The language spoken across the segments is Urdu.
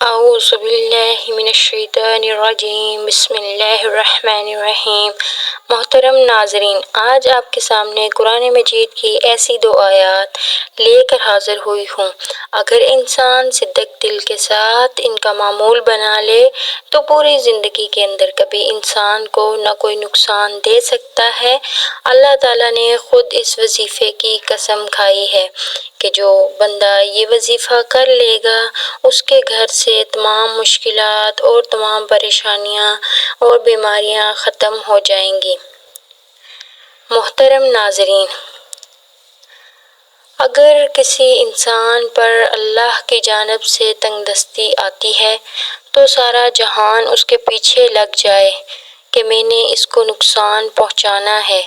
اعوذ باللہ من الشیطان الرجیم، بسم اللہ الرحمن الرحیم۔ محترم ناظرین، آج آپ کے سامنے قرآن مجید کی ایسی دو آیات لے کر حاضر ہوئی ہوں۔ اگر انسان صدق دل کے ساتھ ان کا معمول بنا لے تو پوری زندگی کے اندر کبھی انسان کو نہ کوئی نقصان دے سکتا ہے۔ اللہ تعالیٰ نے خود اس وظیفے کی قسم کھائی ہے کہ جو بندہ یہ وظیفہ کر لے گا اس کے گھر سے تمام مشکلات اور تمام پریشانیاں اور بیماریاں ختم ہو جائیں گی۔ محترم ناظرین، اگر کسی انسان پر اللہ کی جانب سے تنگ دستی آتی ہے تو سارا جہان اس کے پیچھے لگ جائے کہ میں نے اس کو نقصان پہنچانا ہے،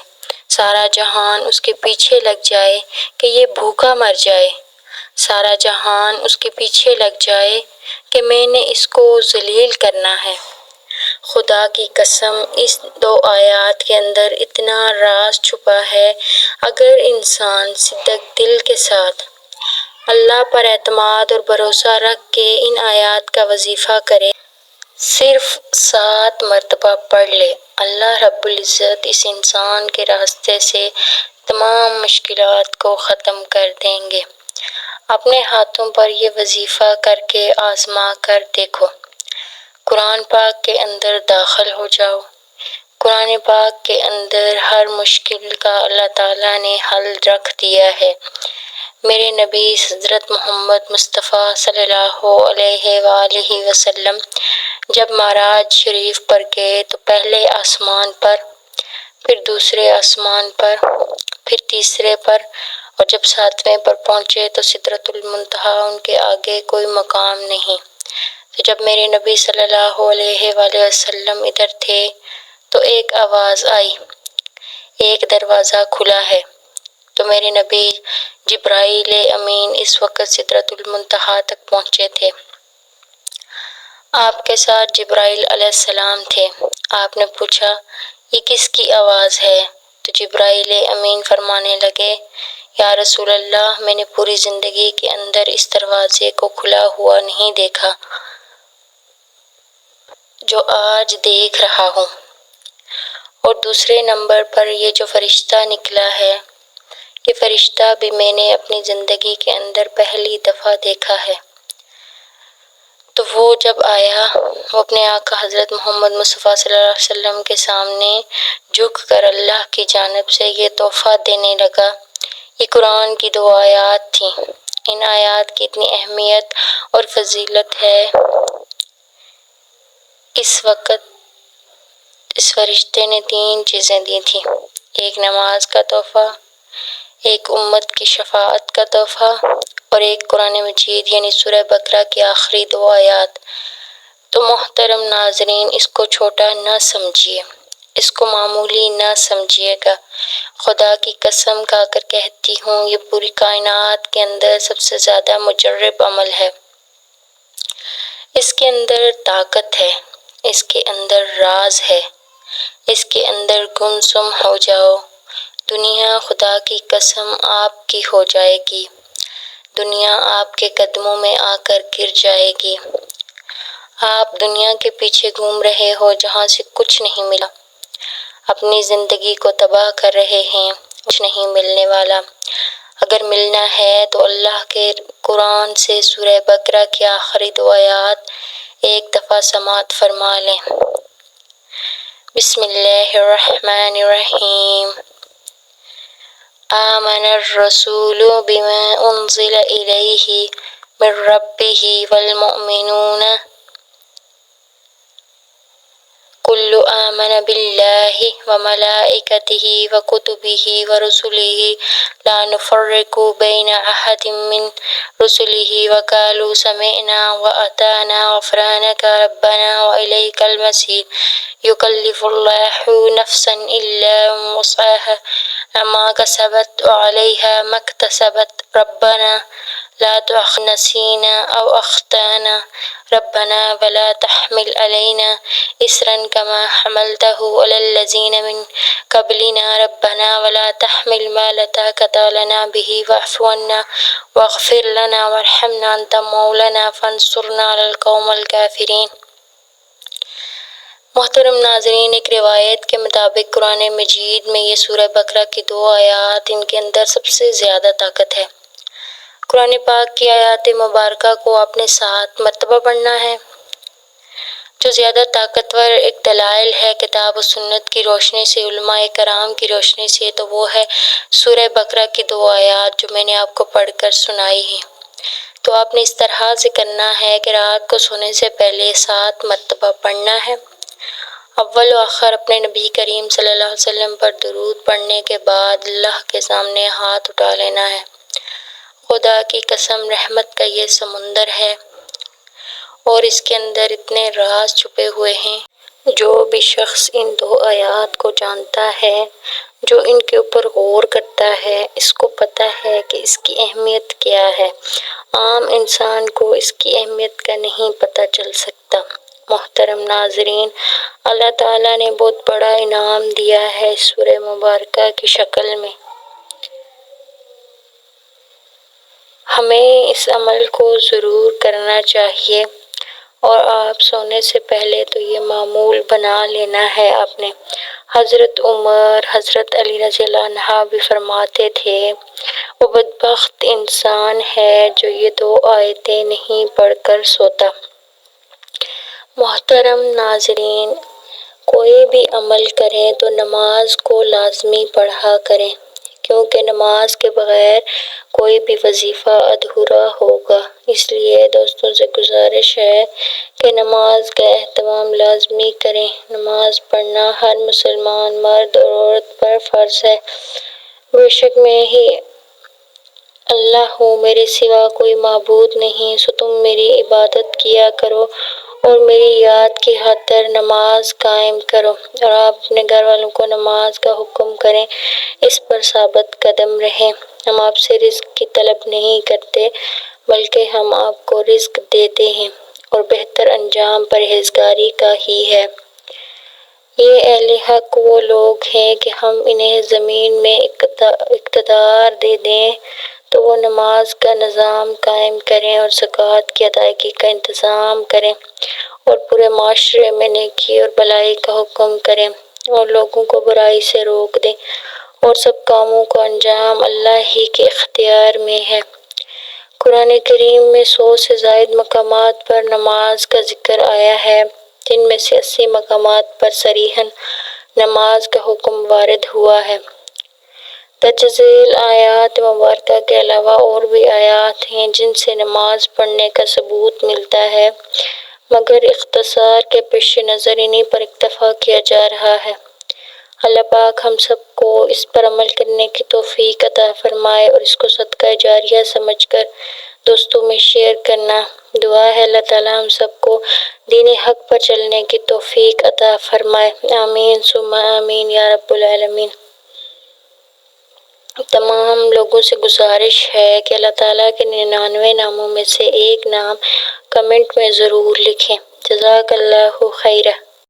سارا جہان اس کے پیچھے لگ جائے کہ یہ بھوکا مر جائے، سارا جہان اس کے پیچھے لگ جائے کہ میں نے اس کو ذلیل کرنا ہے۔ خدا کی قسم، اس دو آیات کے اندر اتنا راز چھپا ہے۔ اگر انسان صدق دل کے ساتھ اللہ پر اعتماد اور بھروسہ رکھ کے ان آیات کا وظیفہ کرے، صرف 7 مرتبہ پڑھ لے، اللہ رب العزت اس انسان کے راستے سے تمام مشکلات کو ختم کر دیں گے۔ اپنے ہاتھوں پر یہ وظیفہ کر کے آزما کر دیکھو۔ قرآن پاک کے اندر داخل ہو جاؤ۔ قرآن پاک کے اندر ہر مشکل کا اللہ تعالیٰ نے حل رکھ دیا ہے۔ میرے نبی حضرت محمد مصطفیٰ صلی اللہ علیہ وآلہ وسلم جب معراج شریف پر گئے تو پہلے آسمان پر، پھر دوسرے آسمان پر، پھر تیسرے پر، اور جب 7ویں پر پہنچے تو سدرۃ المنتہا، ان کے آگے کوئی مقام نہیں۔ تو جب میرے نبی صلی اللہ علیہ وآلہ وسلم ادھر تھے تو ایک آواز آئی، ایک دروازہ کھلا ہے۔ تو میرے نبی جبرائیل امین اس وقت سدرۃ المنتہا تک پہنچے تھے۔ آپ کے ساتھ جبرائیل علیہ السلام تھے۔ آپ نے پوچھا یہ کس کی آواز ہے؟ تو جبرائیل امین فرمانے لگے، یا رسول اللہ، میں نے پوری زندگی کے اندر اس دروازے کو کھلا ہوا نہیں دیکھا جو آج دیکھ رہا ہوں، اور دوسرے نمبر پر یہ جو فرشتہ نکلا ہے، یہ فرشتہ بھی میں نے اپنی زندگی کے اندر پہلی دفعہ دیکھا ہے۔ تو وہ جب آیا، وہ اپنے آقا حضرت محمد مصطفیٰ صلی اللہ علیہ وسلم کے سامنے جھک کر اللہ کی جانب سے یہ تحفہ دینے لگا۔ یہ قرآن کی 2 آیات تھیں۔ ان آیات کی اتنی اہمیت اور فضیلت ہے۔ اس وقت اس فرشتے نے 3 چیزیں دی تھیں، ایک نماز کا تحفہ، ایک امت کی شفاعت کا تحفہ، اور ایک قرآن مجید یعنی سورہ بقرہ کی آخری 2 آیات۔ تو محترم ناظرین، اس کو چھوٹا نہ سمجھیے، اس کو معمولی نہ سمجھیے گا۔ خدا کی قسم کھا کر کہتی ہوں، یہ پوری کائنات کے اندر سب سے زیادہ مجرب عمل ہے۔ اس کے اندر طاقت ہے، اس کے اندر راز ہے، اس کے اندر گم سم ہو جاؤ، دنیا خدا کی قسم آپ کی ہو جائے گی، دنیا آپ کے قدموں میں آ کر گر جائے گی۔ آپ دنیا کے پیچھے گھوم رہے ہو جہاں سے کچھ نہیں ملا، اپنی زندگی کو تباہ کر رہے ہیں، کچھ نہیں ملنے والا۔ اگر ملنا ہے تو اللہ کے قرآن سے سورہ بقرہ کی آخری 2 آیات ایک دفعہ سماعت فرما لیں۔ بسم اللہ الرحمن الرحیم۔ آمن الرسول بما انزل الیہ من ربہ والمؤمنون کل آمن باللہ وملائکتہ وکتبہ ورسلہ لا نفرق بین احد من رسلہ وقالوا سمعنا وأطعنا غفرانک ربنا وإلیک المصیر۔ یکلف اللہ نفسا الا وسعها ما کسبت وعلیہا ما اکتسبت ربنا لا تؤاخذنا نسينا أو أخطأنا ربنا ولا تحمل علينا إصرا كما حملته على الذين من قبلنا ربنا ولا تحمل ما لا طاقة لنا به واعف عنا واغفر لنا وارحمنا أنت مولانا فانصرنا على القوم الكافرين۔ محترم ناظرین، ایک روایت کے مطابق قرآن مجید میں یہ سورہ بقرہ کی 2 آیات، ان کے اندر سب سے زیادہ طاقت ہے۔ قرآن پاک کی آیات مبارکہ کو آپ نے 7 مرتبہ پڑھنا ہے۔ جو زیادہ طاقتور ایک دلائل ہے کتاب و سنت کی روشنی سے، علماء کرام کی روشنی سے، تو وہ ہے سورہ بقرہ کی 2 آیات جو میں نے آپ کو پڑھ کر سنائی ہیں۔ تو آپ نے اس طرح سے کرنا ہے کہ رات کو سونے سے پہلے 7 مرتبہ پڑھنا ہے۔ اول و آخر اپنے نبی کریم صلی اللہ علیہ وسلم پر درود پڑھنے کے بعد اللہ کے سامنے ہاتھ اٹھا لینا ہے۔ خدا کی قسم، رحمت کا یہ سمندر ہے اور اس کے اندر اتنے راز چھپے ہوئے ہیں۔ جو بھی شخص ان 2 آیات کو جانتا ہے، جو ان کے اوپر غور کرتا ہے، اس کو پتہ ہے کہ اس کی اہمیت کیا ہے۔ عام انسان کو اس کی اہمیت کا نہیں پتہ چل سکتا۔ محترم ناظرین، اللہ تعالیٰ نے بہت بڑا انعام دیا ہے اس سورہ مبارکہ کی شکل میں۔ ہمیں اس عمل کو ضرور کرنا چاہیے، اور آپ سونے سے پہلے تو یہ معمول بنا لینا ہے آپ نے۔ حضرت عمر، حضرت علی رضی اللہ عنہ بھی فرماتے تھے، وہ بدبخت انسان ہے جو یہ 2 آیتیں نہیں پڑھ کر سوتا۔ محترم ناظرین، کوئی بھی عمل کریں تو نماز کو لازمی پڑھا کریں، کیونکہ نماز کے بغیر کوئی بھی وظیفہ ادھورا ہوگا۔ اس لیے دوستوں سے گزارش ہے کہ نماز کا اہتمام لازمی کریں۔ نماز پڑھنا ہر مسلمان مرد اور عورت پر فرض ہے۔ بے شک میں ہی اللہ ہوں، میرے سوا کوئی معبود نہیں، سو تم میری عبادت کیا کرو اور میری یاد کی خاطر نماز قائم کرو، اور آپ اپنے گھر والوں کو نماز کا حکم کریں، اس پر ثابت قدم رہیں۔ ہم آپ سے رزق کی طلب نہیں کرتے، بلکہ ہم آپ کو رزق دیتے ہیں، اور بہتر انجام پرہیزگاری کا ہی ہے۔ یہ اہل حق وہ لوگ ہیں کہ ہم انہیں زمین میں اقتدار دے دیں تو وہ نماز کا نظام قائم کریں اور زکوٰۃ کی ادائیگی کا انتظام کریں، اور پورے معاشرے میں نیکی اور بھلائی کا حکم کریں، اور لوگوں کو برائی سے روک دیں، اور سب کاموں کا انجام اللہ ہی کے اختیار میں ہے۔ قرآن کریم میں 100 سے زائد مقامات پر نماز کا ذکر آیا ہے، جن میں سے 80 مقامات پر صریحاً نماز کا حکم وارد ہوا ہے۔ درج ذیل آیات مبارکہ کے علاوہ اور بھی آیات ہیں جن سے نماز پڑھنے کا ثبوت ملتا ہے، مگر اختصار کے پیش نظر انہی پر اکتفا کیا جا رہا ہے۔ اللہ پاک ہم سب کو اس پر عمل کرنے کی توفیق عطا فرمائے، اور اس کو صدقہ جاریہ سمجھ کر دوستوں میں شیئر کرنا۔ دعا ہے اللہ تعالیٰ ہم سب کو دین حق پر چلنے کی توفیق عطا فرمائے، آمین ثم آمین یا رب العالمین۔ تمام لوگوں سے گزارش ہے کہ اللہ تعالیٰ کے 99 ناموں میں سے ایک نام کمنٹ میں ضرور لکھیں۔ جزاک اللہ خیرہ۔